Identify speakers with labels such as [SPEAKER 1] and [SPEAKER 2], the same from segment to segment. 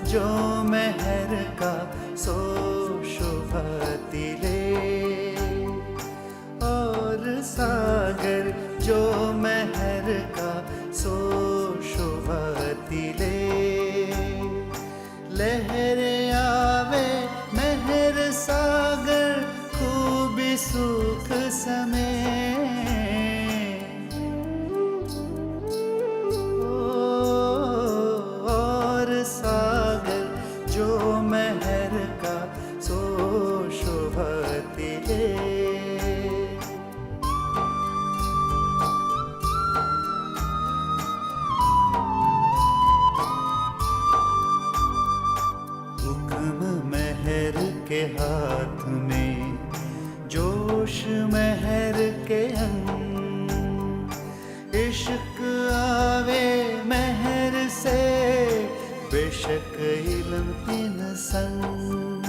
[SPEAKER 1] जो मेहर का सो शुभति ले, और सागर जो मेहर का सो शुभति ले। लहर आवे मेहर सागर खूब सुख समय, और सागर जो मेहर का सो शुभति ले। हुक्म मेहर के हाथ में, जोश मेहर के अंग, इश्क आवे मेहर से, बेशक इल्म तीन संग।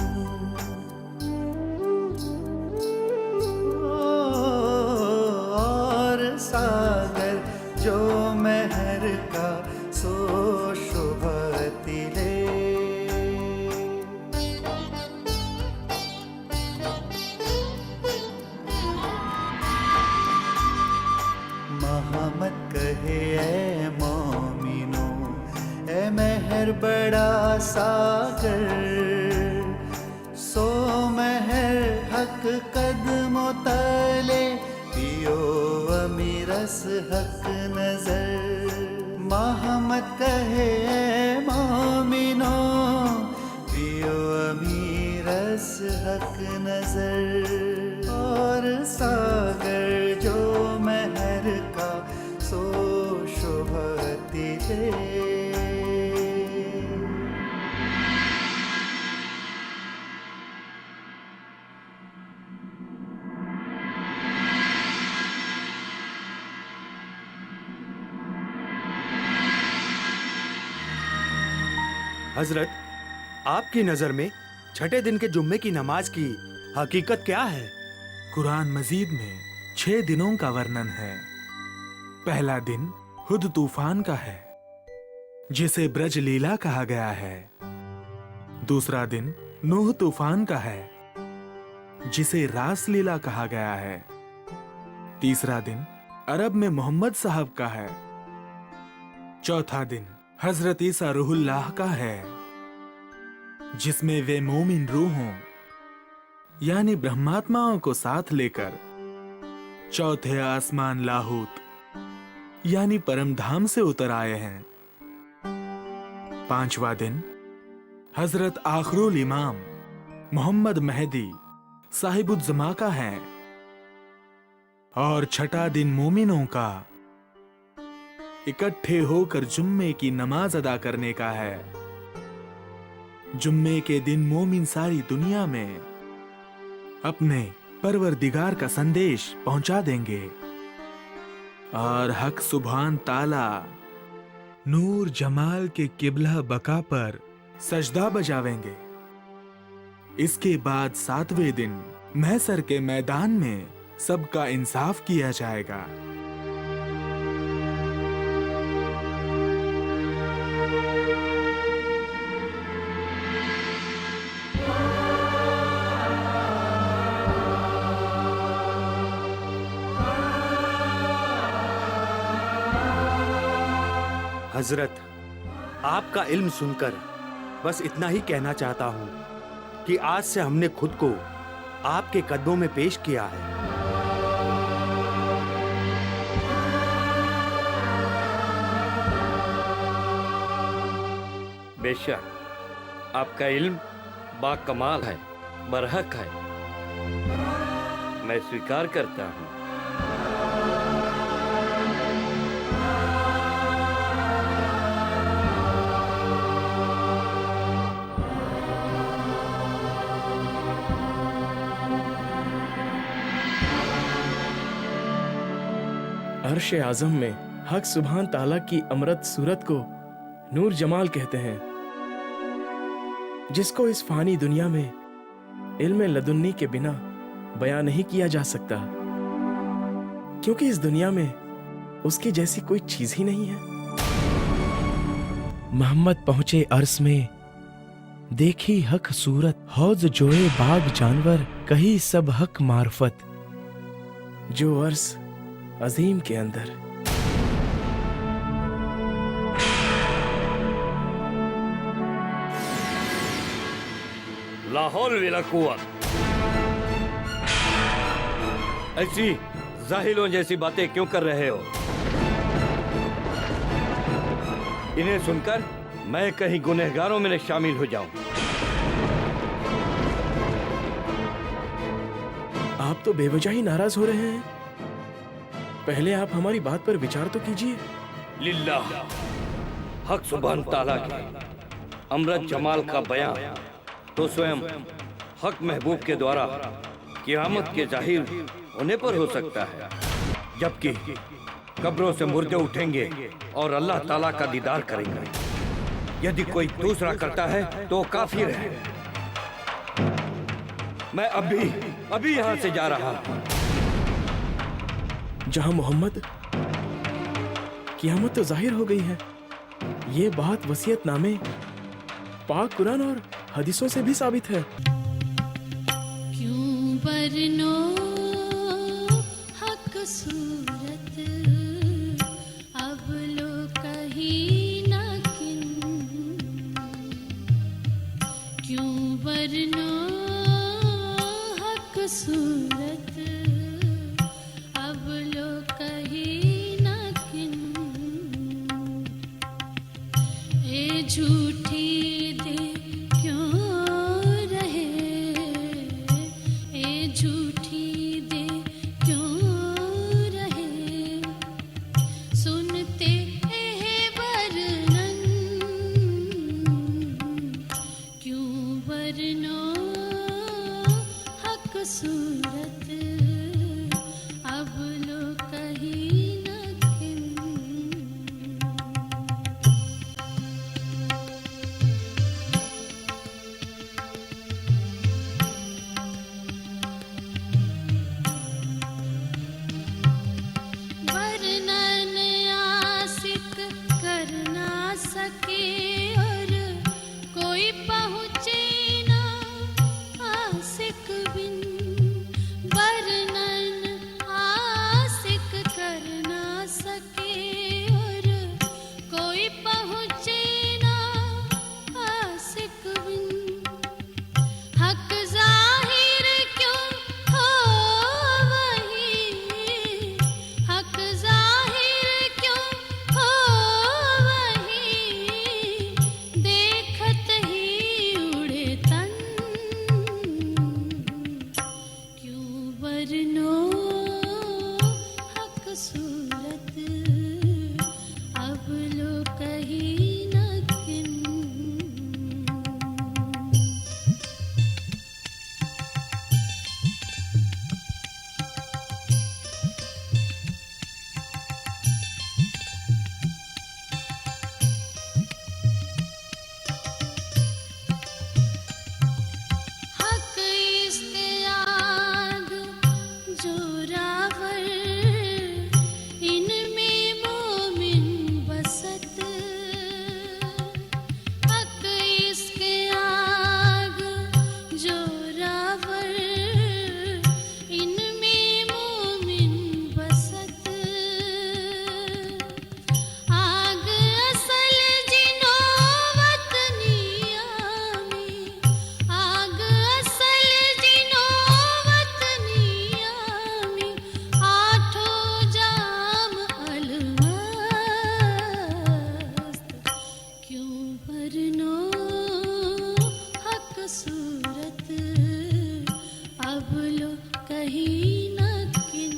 [SPEAKER 1] और सागर जो मेहर का सो शुभति ले। मोहम्मद कहे ए मोमिनो, ए मेहर बड़ा सागर, सो मेहर हक कदमों तले, पियो अमीरस हक नजर। मोहम्मद कहे ए मोमिनो, पियो अमीरस हक नजर। और सागर जो मेहर का सो शुभति ले।
[SPEAKER 2] हजरत, आपकी नजर में छठे दिन के जुम्मे की नमाज की हकीकत क्या है?
[SPEAKER 3] कुरान मजीद में 6 दिनों का वर्णन है। पहला दिन हुद तूफान का है, जिसे ब्रज लीला कहा गया है। दूसरा दिन नूह तूफान का है, जिसे रास लीला कहा गया है। तीसरा दिन अरब में मोहम्मद साहब का है। चौथा दिन हजरत ईसा रूहुल्लाह का है, जिसमें वे मोमिन रूहों यानी ब्रह्मात्माओं को साथ लेकर चौथे आसमान लाहूत यानी परमधाम से उतर आए हैं। पांचवा दिन हजरत आखरुल इमाम मोहम्मद मेहदी साहिबुज्जमा का है। और छठा दिन मोमिनों का इकट्ठे होकर जुम्मे की नमाज अदा करने का है। जुम्मे के दिन मोमिन सारी दुनिया में अपने परवरदिगार का संदेश पहुंचा देंगे और हक सुभान ताला नूर जमाल के किबला बका पर सजदा बजावेंगे। इसके बाद सातवें दिन महसर के मैदान में सबका इंसाफ किया जाएगा।
[SPEAKER 2] हजरत, आपका इल्म सुनकर बस इतना ही कहना चाहता हूं कि आज से हमने खुद को आपके कदमों में पेश किया है।
[SPEAKER 4] बेशक आपका इल्म बाकमाल है, बरहक है, मैं स्वीकार करता हूँ।
[SPEAKER 5] अर्श आज़म में हक सुभान ताला की अमृत सूरत को नूर जमाल कहते हैं, जिसको इस फानी दुनिया में इल्म लदुन्नी के बिना बयां नहीं किया जा सकता, क्योंकि इस दुनिया में उसकी जैसी कोई चीज ही नहीं है। मोहम्मद पहुंचे अर्श में देखी हक सूरत, हौज जोए बाग जानवर, कही सब हक मार्फत, जो अर्स अजीम के अंदर।
[SPEAKER 4] लाहौल विला कुव्वत। ऐसी जाहिलों जैसी बातें क्यों कर रहे हो? इन्हें सुनकर मैं कहीं गुनहगारों में न शामिल हो जाऊं।
[SPEAKER 5] आप तो बेवजह ही नाराज हो रहे हैं। पहले आप हमारी बात पर विचार तो कीजिए।
[SPEAKER 4] लिल्लाह, हक सुभान ताला के अमरत जमाल का बयान तो स्वयं हक महबूब के द्वारा क़यामत के जाहिर होने पर हो सकता है, जबकि कब्रों से मुर्दे उठेंगे और अल्लाह ताला का दीदार करेंगे। यदि कोई दूसरा करता है तो काफिर है। मैं अभी यहां से जा रहा हूं।
[SPEAKER 5] जहां मोहम्मद, क़यामत तो जाहिर हो गई है। ये बात वसीयतनामे, पाक कुरान और हदीसों से भी साबित है।
[SPEAKER 6] क्यों बरनो हक सूरत, अब लो कहीं ना किन। क्यों बरनो हक सूरत, अब लो कहीं ना किन। ए झूठी दे झूठी दे क्यों रहे, सुनते हैं वर्णन, क्यों वर्णो हक सूरत, अब लो कहीं न किन। वर्णन आशिक कर ना सके और कोई पहुँचे ना आशिक बिन। वर्णन आशिक कर ना सके और कोई पहुँचे ना आशिक बिन। हक जाहिर क्यों हो वही, हक जाहिर क्यों हो वही, देखत ही उड़े तन। क्यों वर्णो हक सूरत, अब लो कहीं न किन। हक इश्तियाक जोरावर, इनमें मोमिन बसत। हक इश्तियाक जोरावर, इनमें मोमिन बसत। आग असल जिनो वतनिया में, आग असल जिनो वतनिया में, आठों जाम अलमस्त। क्यों बरनो हक सूरत, अब लो कहीं न किन।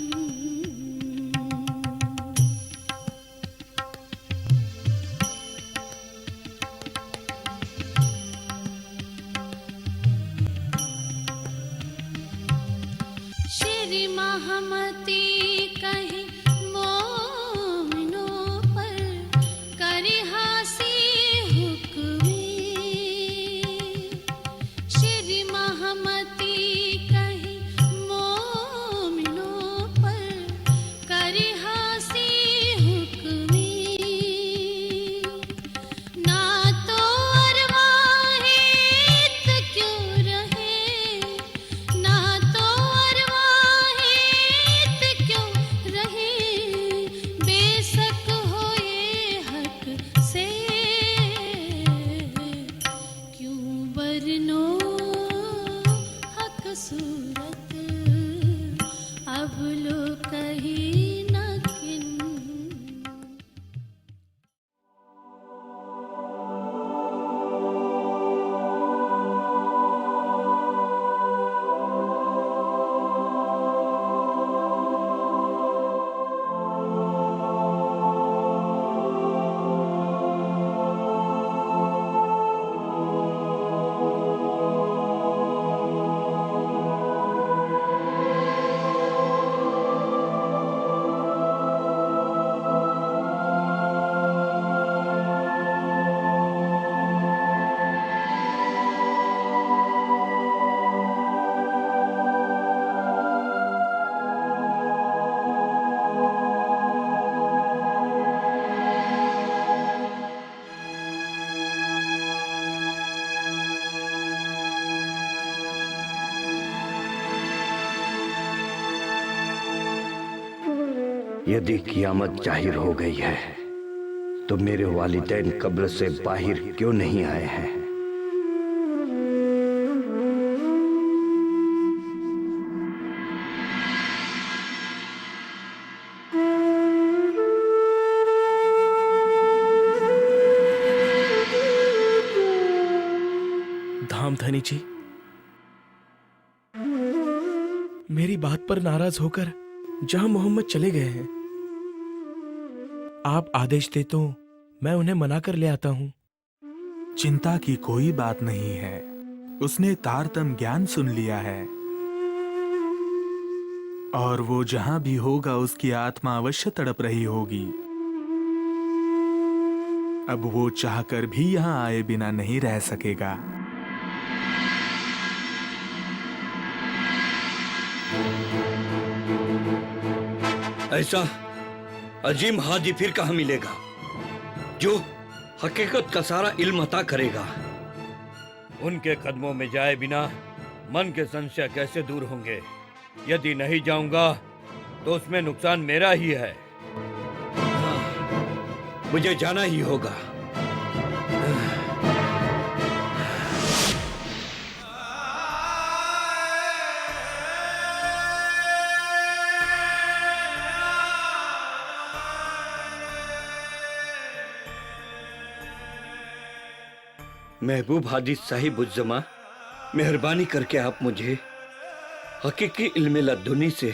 [SPEAKER 6] श्री महमती कहीं मोमिनों पर करी हासी हुक्मी। श्री महमती कहीं मोमिनों पर करी हासी हुक्मी। ना तो अरवाहे सूरत अब लो कहीं न किन।
[SPEAKER 4] यदि कियामत जाहिर हो गई है तो मेरे वालिदैन कब्र से बाहर क्यों नहीं आए हैं?
[SPEAKER 5] धामधनी जी, मेरी बात पर नाराज होकर जहां मोहम्मद चले गए हैं, आप आदेश दे तो मैं उन्हें मना कर ले आता हूं।
[SPEAKER 3] चिंता की कोई बात नहीं है। उसने तारतम ज्ञान सुन लिया है और वो जहां भी होगा उसकी आत्मा अवश्य तड़प रही होगी। अब वो चाहकर भी यहां आए बिना नहीं रह सकेगा।
[SPEAKER 4] ऐसा अजीम हादी फिर कहां मिलेगा जो हकीकत का सारा इल्म अता करेगा? उनके कदमों में जाए बिना मन के संशय कैसे दूर होंगे? यदि नहीं जाऊंगा तो उसमें नुकसान मेरा ही है। मुझे जाना ही होगा। महबूब हादी साहिब उज़्ज़मा, मेहरबानी करके आप मुझे हकीकी इल्म लदुनी से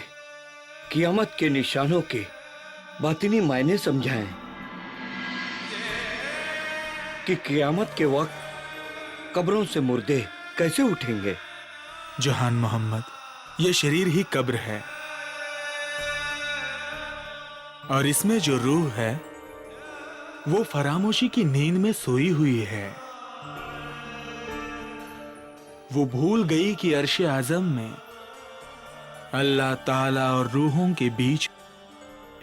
[SPEAKER 4] कियामत के निशानों के बातिनी मायने समझाएं कि कियामत के वक्त कब्रों से मुर्दे कैसे उठेंगे।
[SPEAKER 3] जहान मोहम्मद, ये शरीर ही कब्र है और इसमें जो रूह है वो फरामोशी की नींद में सोई हुई है। वो भूल गई कि अर्श आजम में अल्लाह ताला और रूहों के बीच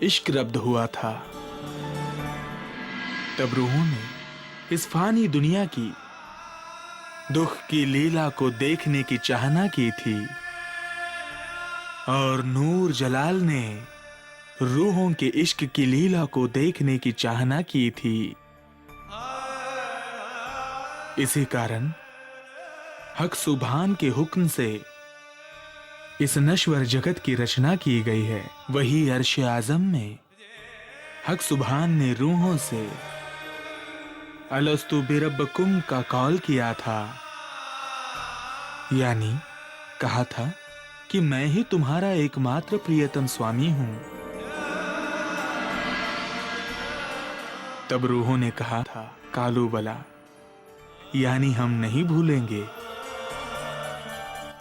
[SPEAKER 3] इश्क रब्द हुआ था। तब रूहों ने इस फानी दुनिया की दुख की लीला को देखने की चाहना की थी और नूर जलाल ने रूहों के इश्क की लीला को देखने की चाहना की थी। इसी कारण हक सुभान के हुक्म से इस नश्वर जगत की रचना की गई है। वही अर्श आजम में हक सुभान ने रूहों से अलस्तु बिरब्बकुम का कॉल किया था, यानी कहा था कि मैं ही तुम्हारा एकमात्र प्रियतम स्वामी हूं। तब रूहों ने कहा था कालू बला, यानी हम नहीं भूलेंगे।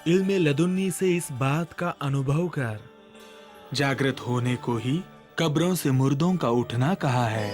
[SPEAKER 3] इल्मे लदुन्नी से इस बात का अनुभव कर जागृत होने को ही कब्रों से मुर्दों का उठना कहा है।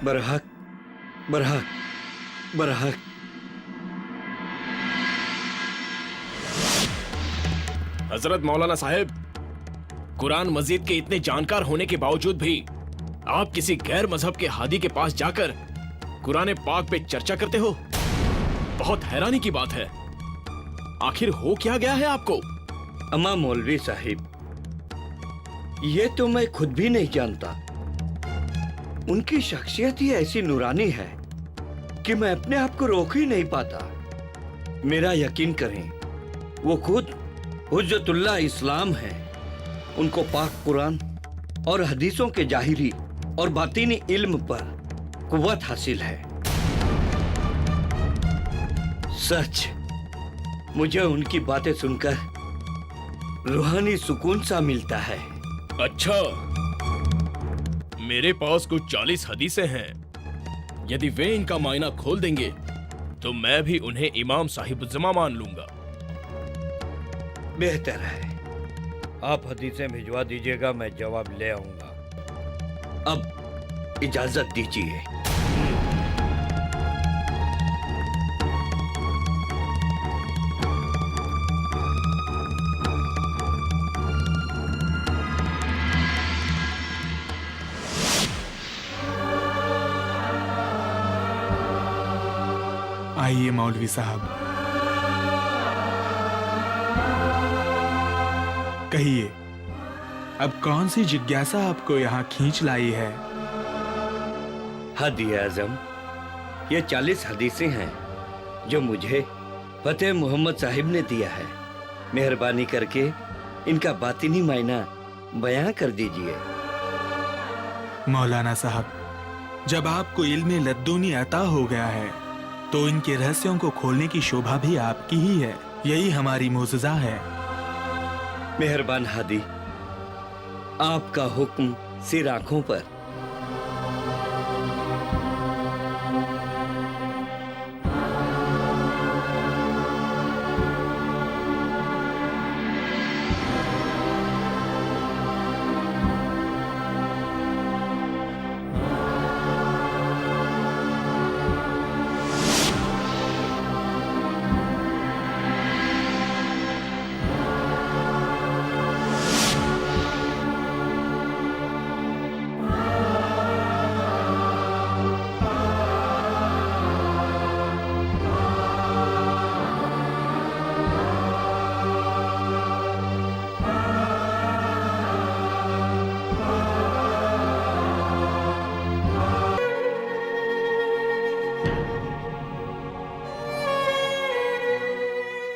[SPEAKER 4] बरहक बरहक बरहक।
[SPEAKER 5] हजरत मौलाना साहब, कुरान मजीद के इतने जानकार होने के बावजूद भी आप किसी गैर मजहब के हादी के पास जाकर कुरान पाक पे चर्चा करते हो। बहुत हैरानी की बात है। आखिर हो क्या गया है आपको?
[SPEAKER 4] अम्मा मौलवी साहिब, ये तो मैं खुद भी नहीं जानता। उनकी शख्सियत ही ऐसी नूरानी है कि मैं अपने आप को रोक ही नहीं पाता। मेरा यकीन करें, वो खुद हुज्जतुल्लाह इस्लाम है। उनको पाक कुरान और हदीसों के जाहिरी और बातिनी इल्म पर कुव्वत हासिल है। सच, मुझे उनकी बातें सुनकर रूहानी सुकून सा मिलता है।
[SPEAKER 5] अच्छा, मेरे पास कुछ 40 हदीसें हैं। यदि वे इनका मायना खोल देंगे तो मैं भी उन्हें इमाम साहिबुज़्ज़मा मान लूंगा।
[SPEAKER 4] बेहतर है, आप हदीसें भिजवा दीजिएगा, मैं जवाब ले आऊंगा। अब इजाजत दीजिए।
[SPEAKER 3] आइए मौलवी साहब, कहिए, अब कौन सी जिज्ञासा आपको यहाँ खींच लाई है?
[SPEAKER 4] हदी आजम, ये 40 हदीसें हैं जो मुझे फतेह मोहम्मद साहिब ने दिया है। मेहरबानी करके इनका बातिनी मायना बयां कर दीजिए।
[SPEAKER 3] मौलाना साहब, जब आपको इल्म लद्दुनी अता हो गया है तो इनके रहस्यों को खोलने की शोभा भी आपकी ही है। यही हमारी मोजज़ा है।
[SPEAKER 4] मेहरबान हादी, आपका हुक्म सिर आंखों पर।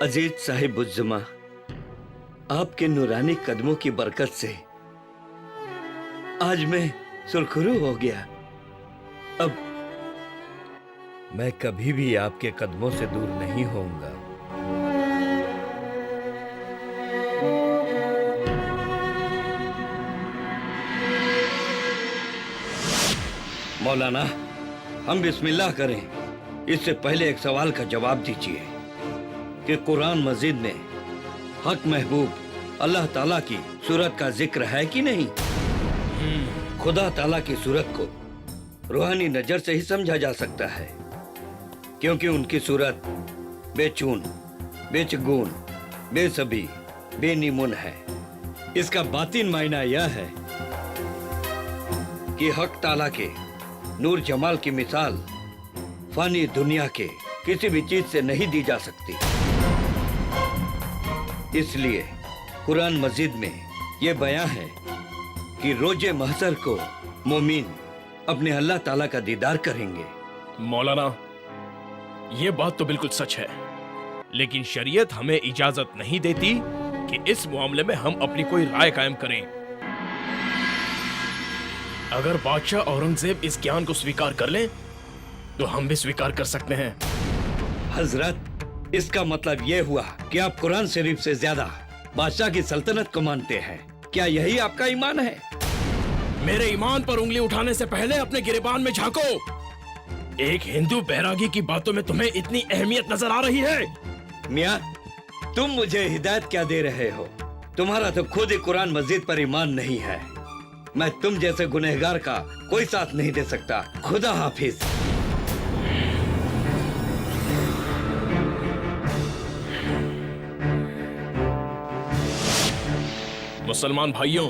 [SPEAKER 4] अजीज साहिबुज़्ज़मा, आपके नूरानी कदमों की बरकत से आज मैं सुरखरू हो गया। अब मैं कभी भी आपके कदमों से दूर नहीं होऊंगा। मौलाना, हम बिस्मिल्लाह करें। इससे पहले एक सवाल का जवाब दीजिए कि कुरान मजीद में हक महबूब अल्लाह ताला की सूरत का जिक्र है कि नहीं? खुदा ताला की सूरत को रूहानी नजर से ही समझा जा सकता है, क्योंकि उनकी सूरत बेचून, बेचगुन, बेसबी, बेनिमुन है। इसका बातिन मायना यह है कि हक ताला के नूर जमाल की मिसाल फानी दुनिया के किसी भी चीज से नहीं दी जा सकती। इसलिए कुरान मजीद में यह बयां है कि रोजे महशर को मोमिन अपने अल्लाह ताला का दीदार करेंगे।
[SPEAKER 5] मौलाना, ये बात तो बिल्कुल सच है, लेकिन शरीयत हमें इजाजत नहीं देती कि इस मामले में हम अपनी कोई राय कायम करें। अगर बादशाह औरंगजेब इस ज्ञान को स्वीकार कर लें तो हम भी स्वीकार कर सकते हैं।
[SPEAKER 4] हजरत, इसका मतलब यह हुआ कि आप कुरान शरीफ से ज्यादा बादशाह की सल्तनत को मानते हैं। क्या यही आपका ईमान है?
[SPEAKER 5] मेरे ईमान पर उंगली उठाने से पहले अपने गिरेबान में झांको। एक हिंदू बैरागी की बातों में तुम्हें इतनी अहमियत नजर आ रही है?
[SPEAKER 4] मियाँ, तुम मुझे हिदायत क्या दे रहे हो? तुम्हारा तो खुद ही कुरान मजीद पर ईमान नहीं है। मैं तुम जैसे गुनहगार का कोई साथ नहीं दे सकता। खुदा हाफिज।
[SPEAKER 5] मुसलमान भाइयों,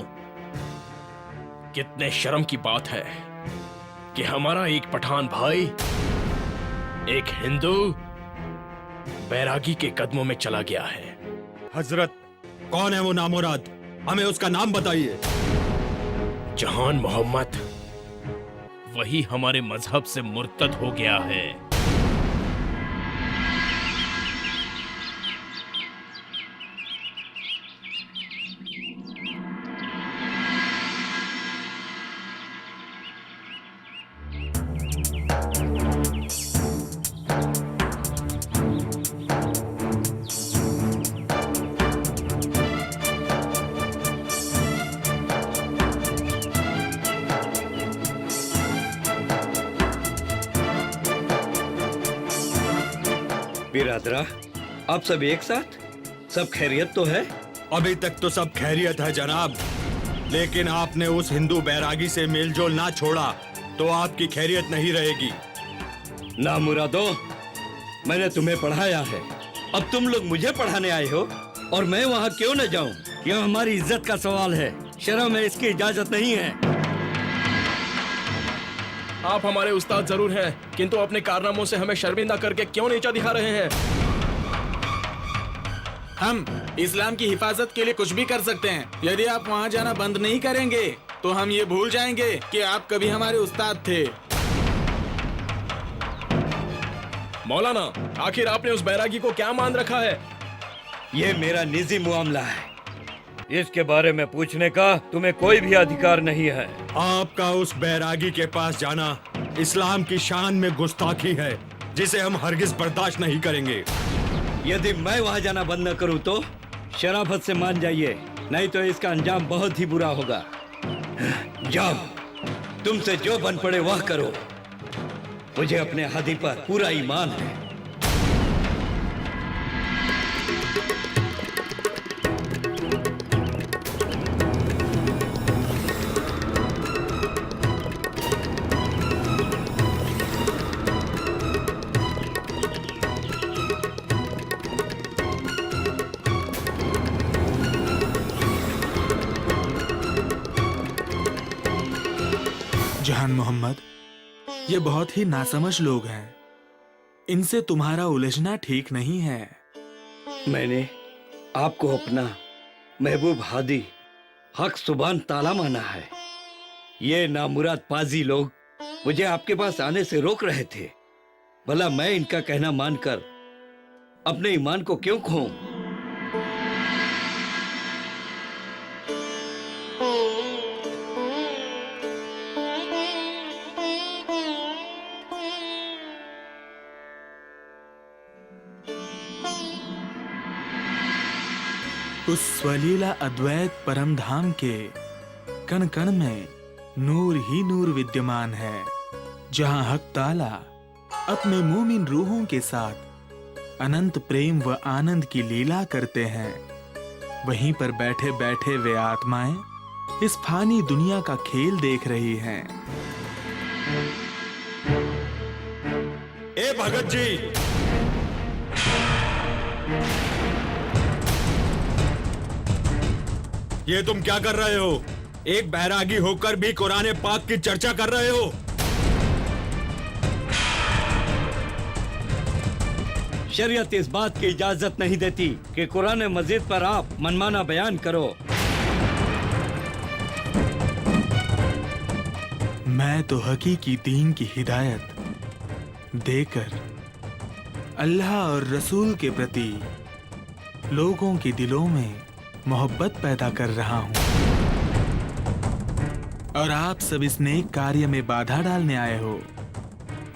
[SPEAKER 5] कितने शर्म की बात है कि हमारा एक पठान भाई एक हिंदू बैरागी के कदमों में चला गया है।
[SPEAKER 2] हजरत, कौन है वो नामुराद? हमें उसका नाम बताइए।
[SPEAKER 5] जहान मोहम्मद, वही हमारे मजहब से मुर्तद हो गया है।
[SPEAKER 4] बिरादरा, आप सब एक साथ? सब खैरियत तो है?
[SPEAKER 2] अभी तक तो सब खैरियत है जनाब, लेकिन आपने उस हिंदू बैरागी से मेलजोल ना छोड़ा तो आपकी खैरियत नहीं रहेगी।
[SPEAKER 4] ना मुरादो, मैंने तुम्हें पढ़ाया है, अब तुम लोग मुझे पढ़ाने आए हो और मैं वहाँ क्यों न जाऊँ? यह हमारी इज्जत का सवाल है, शर्म है, इसकी इजाजत नहीं है।
[SPEAKER 5] आप हमारे उस्ताद जरूर हैं, किंतु अपने कारनामों से हमें शर्मिंदा करके क्यों नीचा दिखा रहे हैं?
[SPEAKER 3] हम इस्लाम की हिफाजत के लिए कुछ भी कर सकते हैं। यदि आप वहाँ जाना बंद नहीं करेंगे तो हम ये भूल जाएंगे कि आप कभी हमारे उस्ताद थे।
[SPEAKER 5] मौलाना, आखिर आपने उस बैरागी को क्या मान रखा है?
[SPEAKER 4] ये मेरा निजी मामला है, इसके बारे में पूछने का तुम्हें कोई भी अधिकार नहीं है।
[SPEAKER 2] आपका उस बैरागी के पास जाना इस्लाम की शान में गुस्ताखी है, जिसे हम हरगिज बर्दाश्त नहीं करेंगे।
[SPEAKER 4] यदि मैं वहाँ जाना बंद न करूँ तो शराफत से मान जाइए, नहीं तो इसका अंजाम बहुत ही बुरा होगा। जाओ, तुमसे जो बन पड़े वह करो, मुझे अपने हादी पर पूरा ईमान है।
[SPEAKER 3] जहान मोहम्मद, ये बहुत ही नासमझ लोग हैं, इनसे तुम्हारा उलझना ठीक नहीं है।
[SPEAKER 4] मैंने आपको अपना महबूब हादी हक सुबान ताला माना है। ये नामुराद पाजी लोग मुझे आपके पास आने से रोक रहे थे, भला मैं इनका कहना मानकर अपने ईमान को क्यों खोऊं?
[SPEAKER 3] उस स्वलीला अद्वैत परम धाम के कण कण में नूर ही नूर विद्यमान है, जहां हक ताला अपने मोमिन रूहों के साथ अनंत प्रेम व आनंद की लीला करते हैं। वहीं पर बैठे बैठे वे आत्माएं इस फानी दुनिया का खेल देख रही हैं।
[SPEAKER 2] ए भगत जी, ये तुम क्या कर रहे हो? एक बैरागी होकर भी कुरान पाक की चर्चा कर रहे हो?
[SPEAKER 4] शरीयत इस बात की इजाजत नहीं देती कि कुरान मजीद पर आप मनमाना बयान करो।
[SPEAKER 3] मैं तो हकीकी दीन की हिदायत देकर अल्लाह और रसूल के प्रति लोगों के दिलों में मोहब्बत पैदा कर रहा हूं, और आप सब इस नेक कार्य में बाधा डालने आए हो।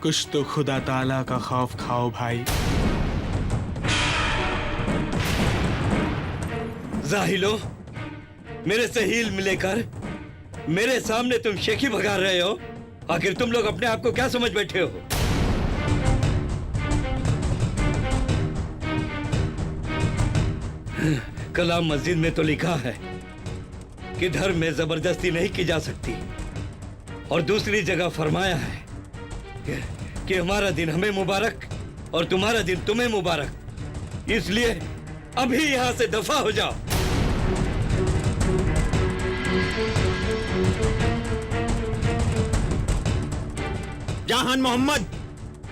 [SPEAKER 3] कुछ तो खुदा ताला का खौफ खाओ भाई।
[SPEAKER 4] जाहिलो, मेरे से हील मिलेकर मेरे सामने तुम शेखी भगा रहे हो। आखिर तुम लोग अपने आप को क्या समझ बैठे हो? कलाम मस्जिद में तो लिखा है, कि धर्म में जबरदस्ती नहीं की जा सकती, और दूसरी जगह फरमाया है कि हमारा दिन हमें मुबारक और तुम्हारा दिन तुम्हें मुबारक। इसलिए अभी यहां से दफा हो जाओ।
[SPEAKER 2] जहान मोहम्मद,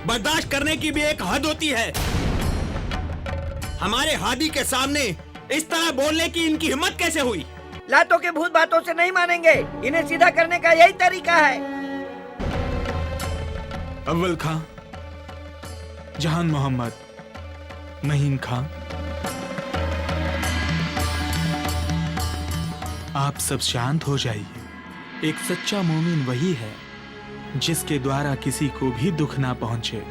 [SPEAKER 2] बर्दाश्त करने की भी एक हद होती है। हमारे हादी के सामने इस तरह बोलने की इनकी हिम्मत कैसे हुई?
[SPEAKER 7] लातों के भूत बातों से नहीं मानेंगे, इन्हें सीधा करने का यही तरीका है।
[SPEAKER 3] अव्वल खां, जहान मोहम्मद, महीन खां, आप सब शांत हो जाइए। एक सच्चा मोमिन वही है जिसके द्वारा किसी को भी दुख ना पहुंचे।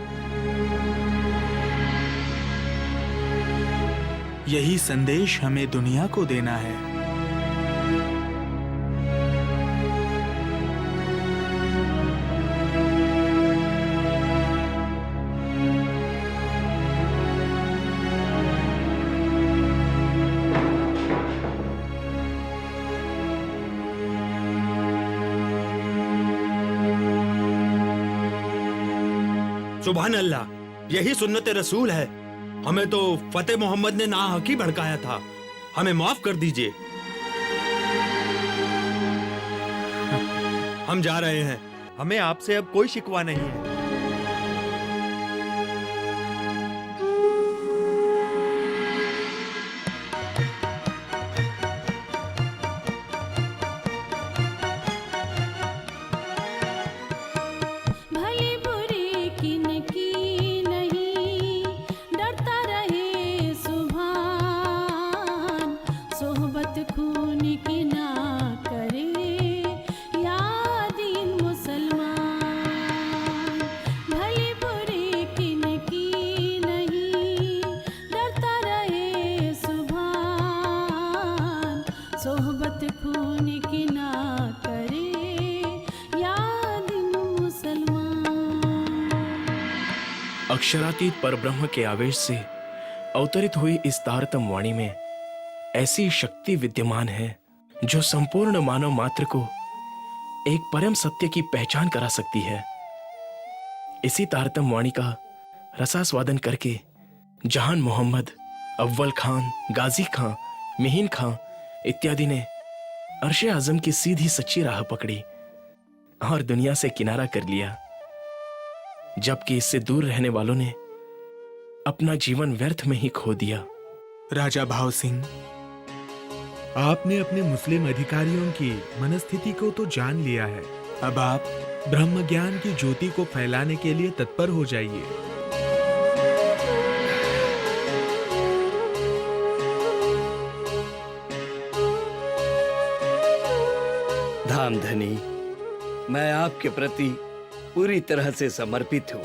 [SPEAKER 3] यही संदेश हमें दुनिया को देना है।
[SPEAKER 2] सुभान अल्लाह, यही सुन्नत रसूल है। हमें तो फतेह मोहम्मद ने नाहक ही भड़काया था, हमें माफ कर दीजिए। हम जा रहे हैं, हमें आपसे अब कोई शिकवा नहीं है।
[SPEAKER 6] भले बुरे किन की नहीं, डरता रहे सुभान, सोहबत खून की ना करे या दीन मुसलमान। भले बुरे किन की नहीं, डरता रहे सुभान, सोहबत खून की ना करे या दीन मुसलमान।
[SPEAKER 5] अक्षरातीत परब्रह्म के आवेश से अवतरित हुई इस तारतम वाणी में ऐसी शक्ति विद्यमान है जो संपूर्ण मानव मात्र को एक परम सत्य की पहचान करा सकती है। इसी तारतम वाणी का रसास्वादन करके जहान मोहम्मद, अव्वल खान, गाजी खां, मिहीन खां इत्यादि ने अर्शे आजम की सीधी सच्ची राह पकड़ी और दुनिया से किनारा कर लिया, जबकि इससे दूर रहने वालों ने अपना जीवन व्यर्थ में ही खो दिया।
[SPEAKER 3] राजा भाव सिंह, आपने अपने मुस्लिम अधिकारियों की मनस्थिति को तो जान लिया है। अब आप ब्रह्म ज्ञान की ज्योति को फैलाने के लिए तत्पर हो जाइए।
[SPEAKER 4] धामधनी, मैं आपके प्रति पूरी तरह से समर्पित हूँ।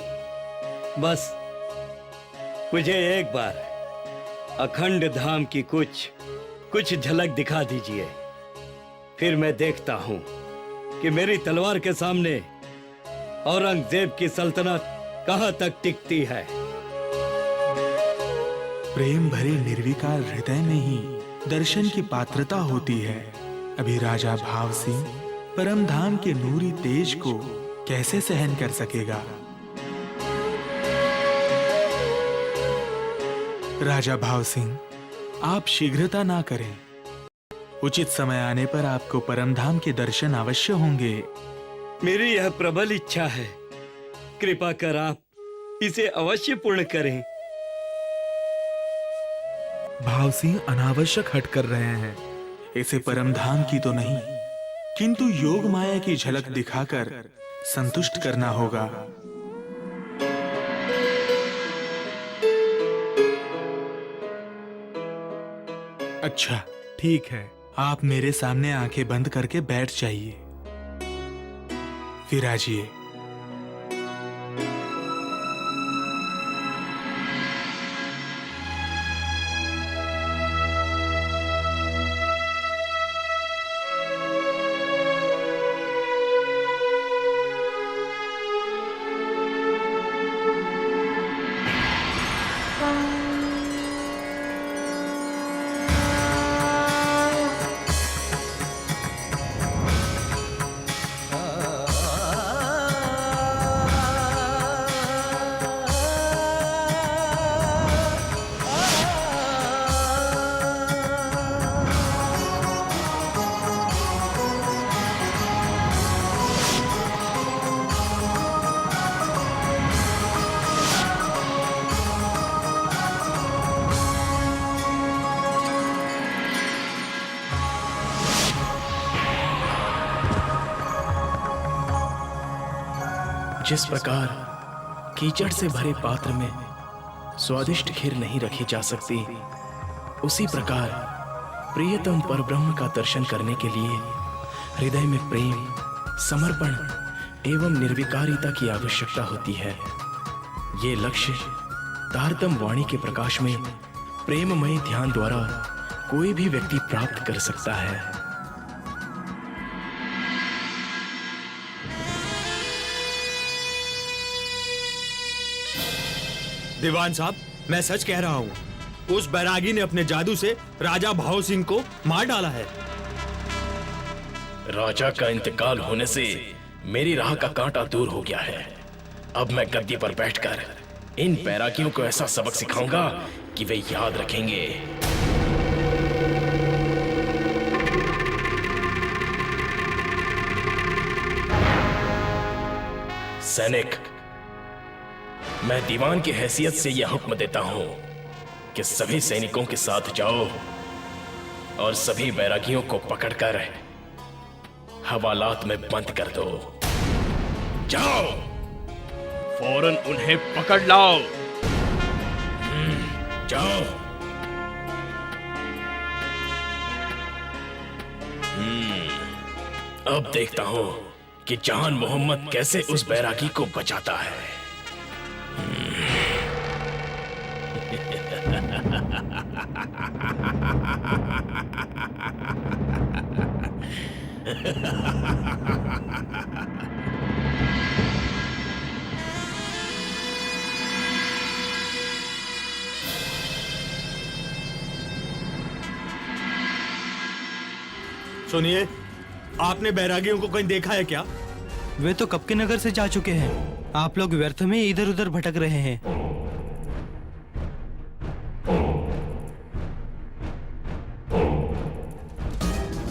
[SPEAKER 4] बस मुझे एक बार अखंड धाम की कुछ झलक दिखा दीजिए, फिर मैं देखता हूँ कि मेरी तलवार के सामने औरंगजेब की सल्तनत कहाँ तक टिकती है।
[SPEAKER 3] प्रेम भरे निर्विकार हृदय में ही दर्शन की पात्रता होती है। अभी राजा भाव सिंह परम धाम के नूरी तेज को कैसे सहन कर सकेगा? राजा भाव सिंह, आप शीघ्रता ना करें। उचित समय आने पर आपको परमधाम के दर्शन अवश्य होंगे।
[SPEAKER 4] मेरी यह प्रबल इच्छा है, कृपा कर आप इसे अवश्य पूर्ण करें।
[SPEAKER 3] भाव सिंह अनावश्यक हट कर रहे हैं। इसे परमधाम की तो नहीं, किंतु योग माया की झलक दिखाकर संतुष्ट करना होगा। अच्छा, ठीक है, आप मेरे सामने आंखें बंद करके बैठ जाइए। विराजिए।
[SPEAKER 5] जिस प्रकार कीचड़ से भरे पात्र में स्वादिष्ट खीर नहीं रखी जा सकती, उसी प्रकार प्रियतम परब्रह्म का दर्शन करने के लिए हृदय में प्रेम, समर्पण एवं निर्विकारिता की आवश्यकता होती है। ये लक्ष्य तारतम वाणी के प्रकाश में प्रेममय ध्यान द्वारा कोई भी व्यक्ति प्राप्त कर सकता है।
[SPEAKER 2] दीवान साहब, मैं सच कह रहा हूँ, उस बैरागी ने अपने जादू से राजा भाव सिंह को मार डाला है।
[SPEAKER 5] राजा का इंतकाल होने से मेरी राह का कांटा दूर हो गया है। अब मैं गद्दी पर बैठकर इन बैरागियों को ऐसा सबक सिखाऊंगा कि वे याद रखेंगे। सैनिक, मैं दीवान की हैसियत से यह हुक्म देता हूं कि सभी सैनिकों के साथ जाओ और सभी बैरागियों को पकड़कर हवालात में बंद कर दो। जाओ, फौरन उन्हें पकड़ लाओ। जाओ। अब देखता हूं कि जहान मोहम्मद कैसे उस बैरागी को बचाता है।
[SPEAKER 2] सुनिए, आपने बैरागियों को कहीं देखा है क्या?
[SPEAKER 8] वे तो कब के नगर से जा चुके हैं। आप लोग व्यर्थ में इधर उधर भटक रहे हैं।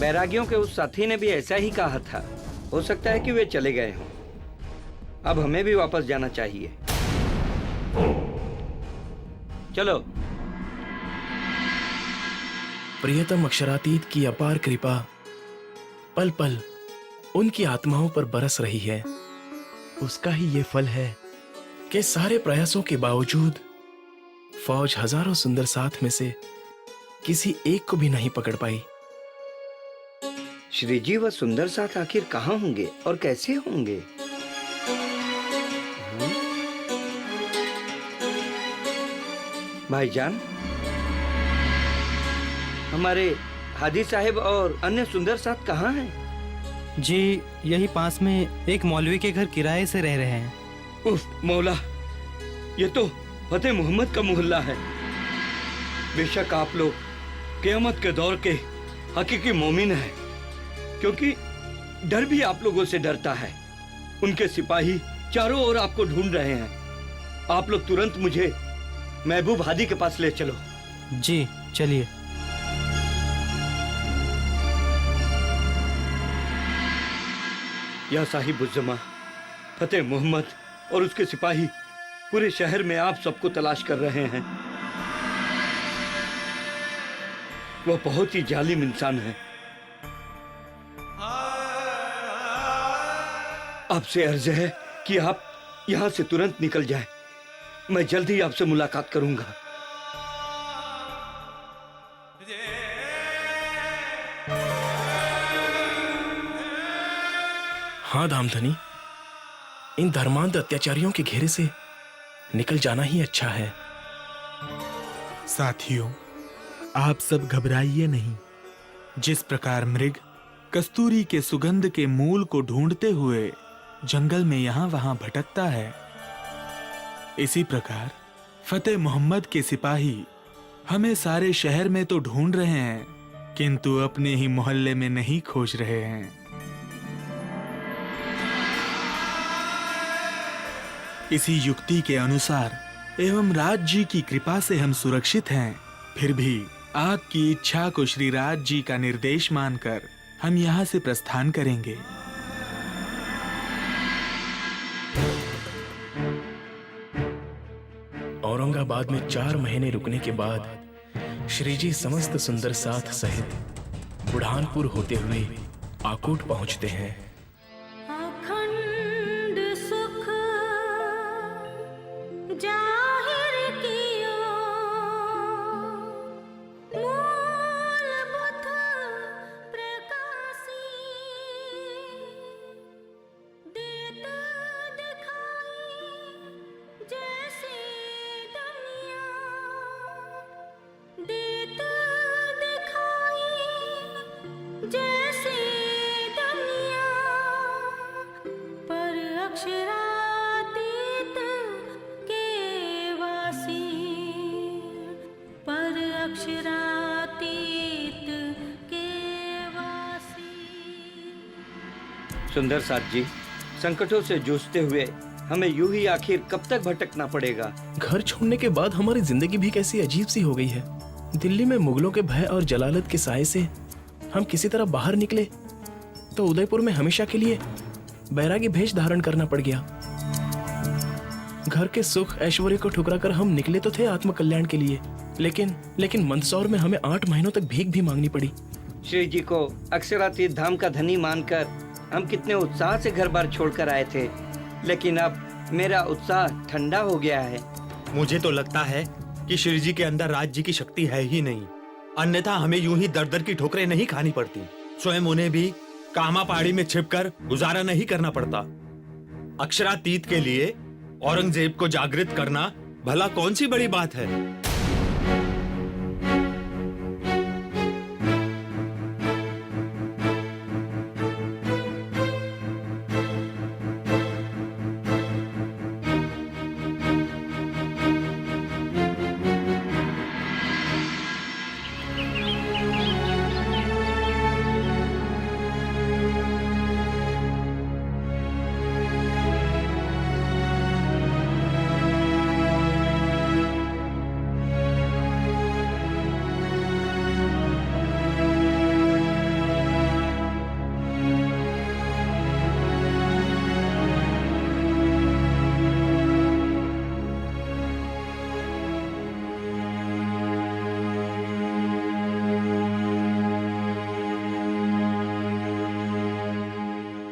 [SPEAKER 7] बैरागियों के उस साथी ने भी ऐसा ही कहा था। हो सकता है कि वे चले गए हों। अब हमें भी वापस जाना चाहिए। चलो।
[SPEAKER 5] प्रियतम अक्षरातीत की अपार कृपा पल पल उनकी आत्माओं पर बरस रही है। उसका ही ये फल है कि सारे प्रयासों के बावजूद फौज हजारों सुंदर साथ में से किसी एक को भी नहीं पकड़ पाई।
[SPEAKER 7] श्री जी, वह सुंदर साथ आखिर कहाँ होंगे और कैसे होंगे? भाईजान, हमारे हादी साहब और अन्य सुंदर साथ कहाँ हैं?
[SPEAKER 8] जी, यही पास में एक मौलवी के घर किराए से रह रहे हैं।
[SPEAKER 7] उफ मौला, ये तो फतेह मोहम्मद का मोहल्ला है। बेशक आप लोग क़यामत के दौर के हकीकी मोमिन हैं, क्योंकि डर भी आप लोगों से डरता है। उनके सिपाही चारों ओर आपको ढूंढ रहे हैं। आप लोग तुरंत मुझे महबूब हादी के पास ले चलो।
[SPEAKER 8] जी चलिए।
[SPEAKER 7] या साहिब-उज़्ज़मा, फतेह मोहम्मद और उसके सिपाही पूरे शहर में आप सबको तलाश कर रहे हैं। वह बहुत ही जालिम इंसान है। आपसे अर्ज है कि आप यहां से तुरंत निकल जाएं। मैं जल्द ही आपसे मुलाकात करूंगा।
[SPEAKER 5] हाँ धामधनी, इन धर्मांध अत्याचारियों के घेरे से निकल जाना ही अच्छा है।
[SPEAKER 3] साथियों, आप सब घबराइए नहीं। जिस प्रकार मृग कस्तूरी के सुगंध के मूल को ढूंढते हुए जंगल में यहां वहां भटकता है, इसी प्रकार फतेह मोहम्मद के सिपाही हमें सारे शहर में तो ढूंढ रहे हैं, किंतु अपने ही मोहल्ले में नहीं खोज रहे हैं। इसी युक्ति के अनुसार एवं राज जी की कृपा से हम सुरक्षित हैं। फिर भी आपकी इच्छा को श्री राज जी का निर्देश मानकर हम यहाँ से प्रस्थान करेंगे।
[SPEAKER 5] औरंगाबाद में 4 महीने रुकने के बाद श्रीजी समस्त सुंदर साथ सहित बुढ़ानपुर होते हुए आकोट पहुंचते हैं।
[SPEAKER 6] अखंड सुख
[SPEAKER 7] सुंदर साथ जी, संकटों से जूझते हुए हमें यूं ही आखिर कब तक भटकना पड़ेगा?
[SPEAKER 5] घर छोड़ने के बाद हमारी जिंदगी भी कैसी अजीब सी हो गई है। दिल्ली में मुगलों के भय और जलालत के साए से हम किसी तरह बाहर निकले तो उदयपुर में हमेशा के लिए बैरागी भेष धारण करना पड़ गया। घर के सुख ऐश्वर्य को ठुकरा कर हम निकले तो थे आत्मकल्याण के लिए, लेकिन मंदसौर में हमें 8 महीनों तक भीख भी मांगनी पड़ी।
[SPEAKER 7] श्री जी को अक्षरातीत धाम का धनी मानकर हम कितने उत्साह से घर बार छोड़कर आए थे, लेकिन अब मेरा उत्साह ठंडा हो गया है।
[SPEAKER 2] मुझे तो लगता है कि श्री जी के अंदर राज्य की शक्ति है ही नहीं, अन्यथा हमें यूं ही दर दर की ठोकरें नहीं खानी पड़ती। स्वयं उन्हें भी कामा पहाड़ी में छिपकर गुजारा नहीं करना पड़ता। अक्षरातीत के लिए औरंगजेब को जागृत करना भला कौन सी बड़ी बात है?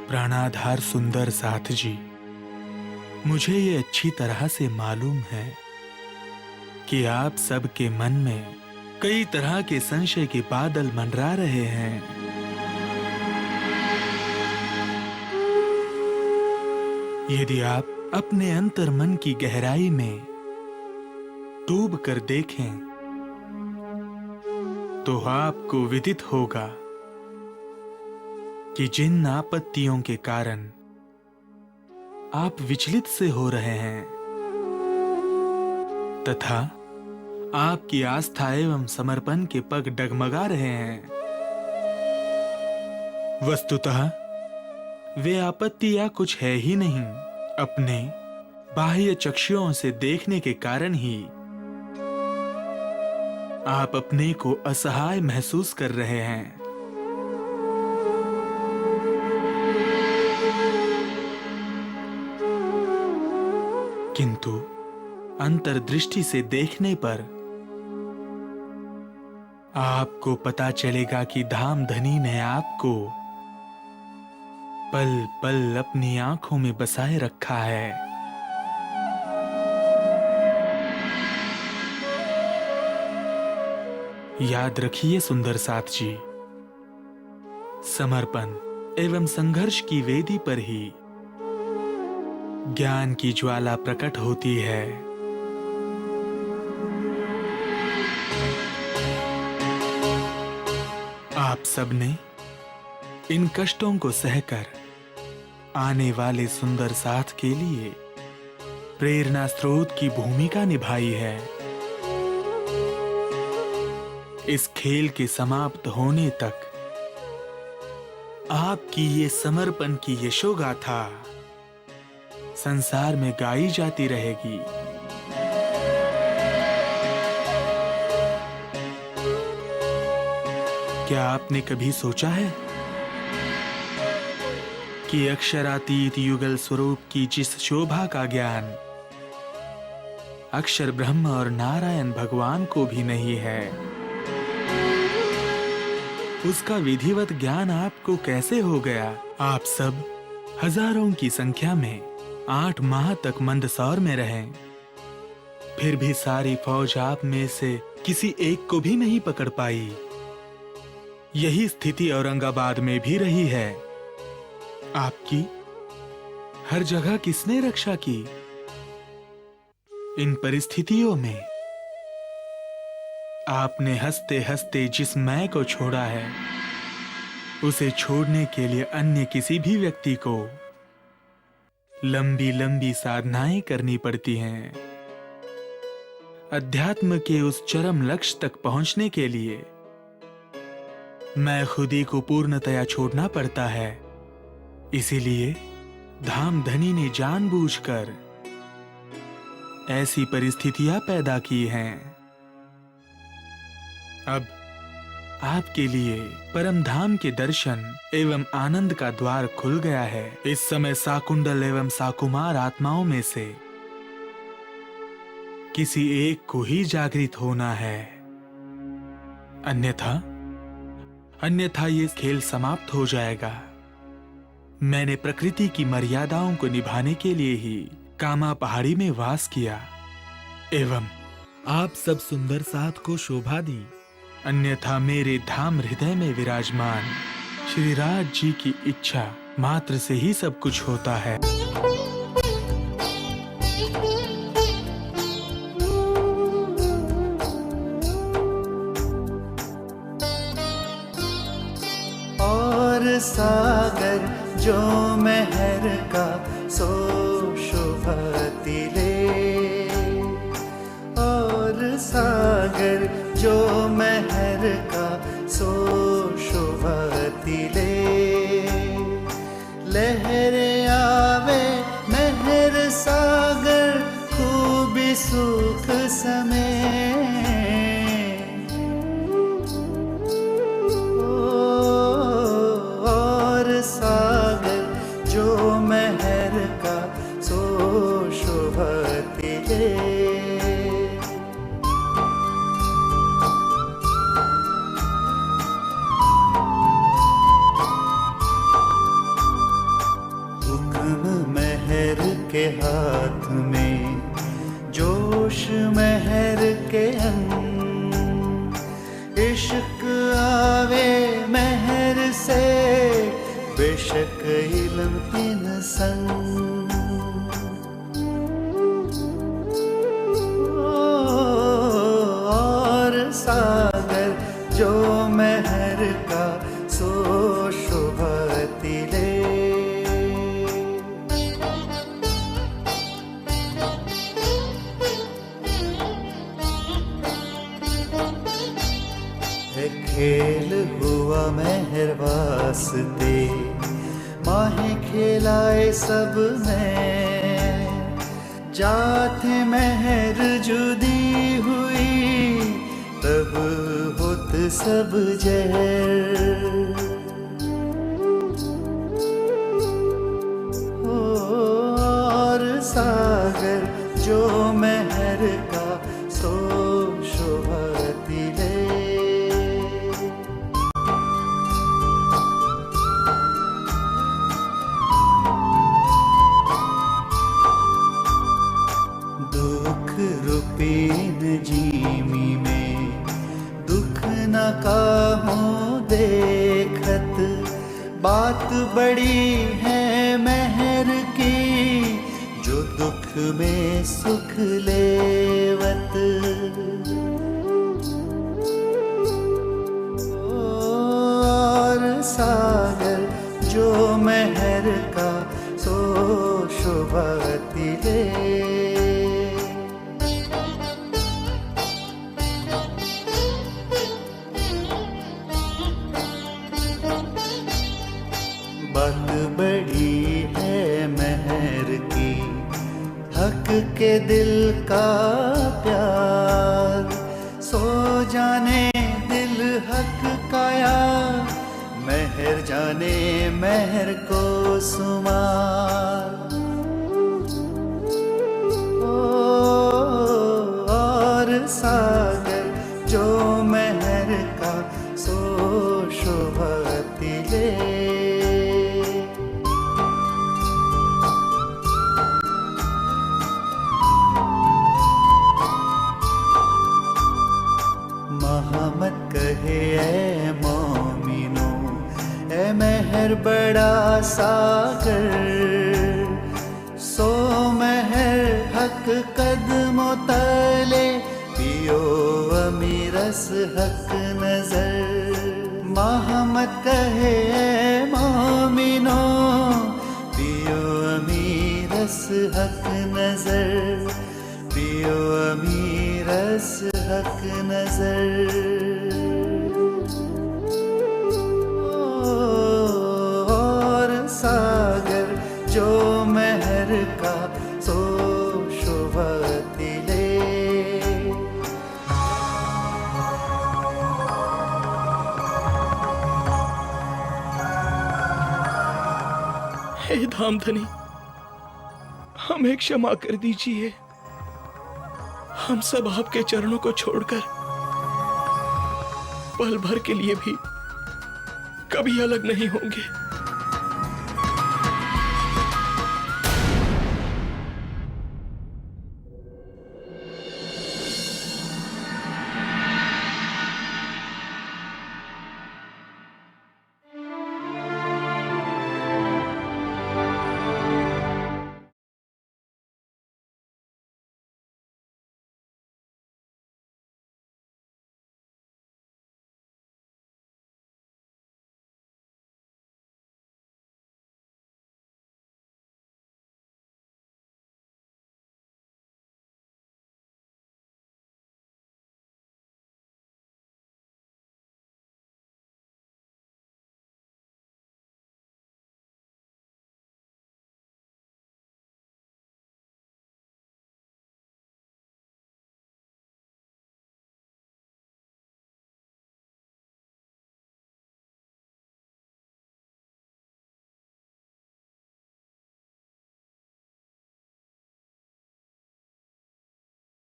[SPEAKER 3] प्राणाधार सुंदर साथ जी, मुझे ये अच्छी तरह से मालूम है कि आप सबके मन में कई तरह के संशय के बादल मंडरा रहे हैं। यदि आप अपने अंतर मन की गहराई में डूब कर देखें तो आपको विदित होगा कि जिन आपत्तियों के कारण आप विचलित से हो रहे हैं तथा आपकी आस्था एवं समर्पण के पग डगमगा रहे हैं, वस्तुतः वे आपत्तियां कुछ है ही नहीं, अपने बाह्य चक्षुओं से देखने के कारण ही आप अपने को असहाय महसूस कर रहे हैं। किंतु अंतर्दृष्टि से देखने पर आपको पता चलेगा कि धाम धनी ने आपको पल पल अपनी आंखों में बसाए रखा है। याद रखिए सुंदर साथ जी, समर्पण एवं संघर्ष की वेदी पर ही ज्ञान की ज्वाला प्रकट होती है। आप सबने इन कष्टों को सहकर आने वाले सुंदर साथ के लिए प्रेरणा स्रोत की भूमिका निभाई है। इस खेल के समाप्त होने तक आपकी ये समर्पण की यशोगाथा संसार में गाई जाती रहेगी। क्या आपने कभी सोचा है कि अक्षरातीत युगल स्वरूप की जिस शोभा का ज्ञान अक्षर ब्रह्म और नारायण भगवान को भी नहीं है, उसका विधिवत ज्ञान आपको कैसे हो गया? आप सब हजारों की संख्या में 8 माह तक मंदसौर में रहे, फिर भी सारी फौज आप में से किसी एक को भी नहीं पकड़ पाई। यही स्थिति औरंगाबाद में भी रही है। आपकी हर जगह किसने रक्षा की? इन परिस्थितियों में आपने हंसते हंसते जिस मैं को छोड़ा है, उसे छोड़ने के लिए अन्य किसी भी व्यक्ति को लंबी लंबी साधनाएं करनी पड़ती हैं। अध्यात्म के उस चरम लक्ष्य तक पहुंचने के लिए मैं खुद ही को पूर्णतया छोड़ना पड़ता है। इसीलिए धाम धनी ने जानबूझकर ऐसी परिस्थितियां पैदा की हैं। अब आपके लिए परम धाम के दर्शन एवं आनंद का द्वार खुल गया है। इस समय साकुंडल एवं साकुमार आत्माओं में से किसी एक को ही जागृत होना है, अन्यथा ये खेल समाप्त हो जाएगा। मैंने प्रकृति की मर्यादाओं को निभाने के लिए ही कामा पहाड़ी में वास किया एवं आप सब सुंदर साथ को शोभा दी, अन्यथा मेरे धाम हृदय में विराजमान श्री राज जी की इच्छा मात्र से ही सब कुछ होता है।
[SPEAKER 1] और सागर जो मेहर का सो शोभती ले, और सागर जो मेहर का सो शोभती ले। लहर आवे मेहर सागर खूब सुख समय, सागर जो मेहर का सो शोभती ले। हुक्म मेहर के हाथ में, जोश मेहर के अंग, इश्क आवे मेहर से बेशक इल्म तीन संग। और सागर जो मेहर का सो शोभती ले। खेल हुआ मेहर वास्ते, माहे खेलाए सब में। जाते मेहर जुदी हुई, तब होत सब जहर। और सागर जो मेहर का सो शोभती ले। रूपीन जीमी में दुख न काहूं देखत, बात बड़ी है मेहर की जो दुख में सुख लेवत। और सागर जो मेहर का सो शोभती ले। बात बड़ी है मेहर की, हक के दिल का प्यार। सो जाने दिल हक का यार, मेहर जाने मेहर को सुमार। और सागर जो मेहर का सो शोभती ले। महामत कहे ऐ मोमिनो, ऐ मेहर बड़ा सागर। सो मेहर हक कदमों तले, पियो अमीरस हक नजर। महामत कहे ऐ मोमिनो, पियो अमीरस हक नजर। पियो अमीरस हक नजर। और सा
[SPEAKER 5] हे धामधनी, हमें क्षमा कर दीजिए। हम सब आपके चरणों को छोड़कर पल भर के लिए भी कभी अलग नहीं होंगे।